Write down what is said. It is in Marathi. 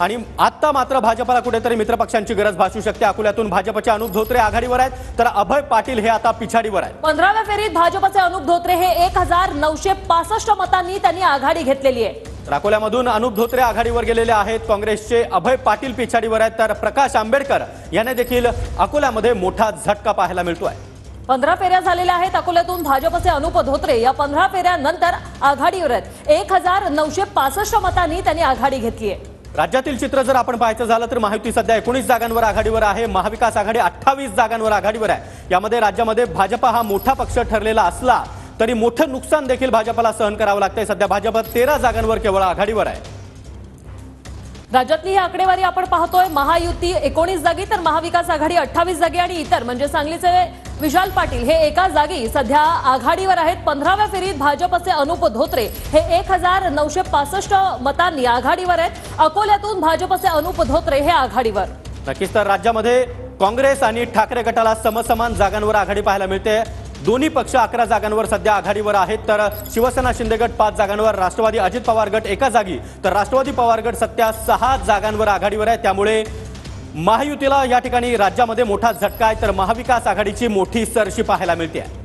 आणि आता मात्र भाजपला कुठेतरी मित्रपक्षांची गरज भासू शकते। अकोल्यातून भाजपचे अनुप धोत्रे आघाडीवर आहेत, तर अभय पाटील हे आता पिछाडीवर आहेत। 15व्या फेरीत भाजपचे अनुप धोत्रे हे 1965 मतांनी त्यांनी आघाडी घेतलेली आहे। अकोल्यामधून अनुप धोत्रे आघाडीवर गेलेले आहेत, काँग्रेसचे अभय पाटील पिछाडीवर आहेत, तर प्रकाश आंबेडकर याने देखील अकोल्यामध्ये मोठा झटका पाहायला मिळतोय। 15 फेऱ्या झालेल्या आहेत। अकोल्यातून भाजपचे अनुप धोत्रे या 15 फेऱ्यानंतर आघाडीवर आहेत। 1965 मतांनी त्यांनी आघाडी घेतली आहे। राज्यातील चित्र जर आपण पाहायचं झालं तर महायुती सध्या 19 जागांवर आघाडीवर आहे, महाविकास आघाडी 28 जागांवर आघाडीवर आहे। यामध्ये राज्यामध्ये भाजप हा मोठा पक्ष ठरलेला असला तरी मोठं नुकसान देखील भाजपला सहन करावं लागतंय। सध्या भाजप 13 जागांवर केवळ आघाडीवर आहे। राज्यातली ही आकडेवारी आपण पाहतोय, महायुती 19 जागी तर महाविकास आघाडी 28 जागी आणि इतर म्हणजे सांगलीचे विशाल पाटील हे एका जागी सध्या आघाडीवर आहेत। 15व्या फेरीत भाजपचे अनुप धोत्रे हे 1965 मतांनी आघाडीवर आहेत। अकोल्यातून भाजपचे अनुप धोत्रे हे आघाडीवर। नक्कीच तर राज्यामध्ये काँग्रेस आणि ठाकरे गटाला समसमान जागांवर आघाडी पाहायला मिळते। दोन्ही पक्ष 11 जागांवर सध्या आघाडीवर आहेत, तर शिवसेना शिंदे गट 5 जागांवर, राष्ट्रवादी अजित पवार गट एका जागी, तर राष्ट्रवादी पवार गट सध्या 6 जागांवर आघाडीवर आहे। त्यामुळे महायुतीला या ठिकाणी राज्यामध्ये मोठा झटका आहे, तर महाविकास आघाडीची मोठी सरशी पाहायला मिळते आहे।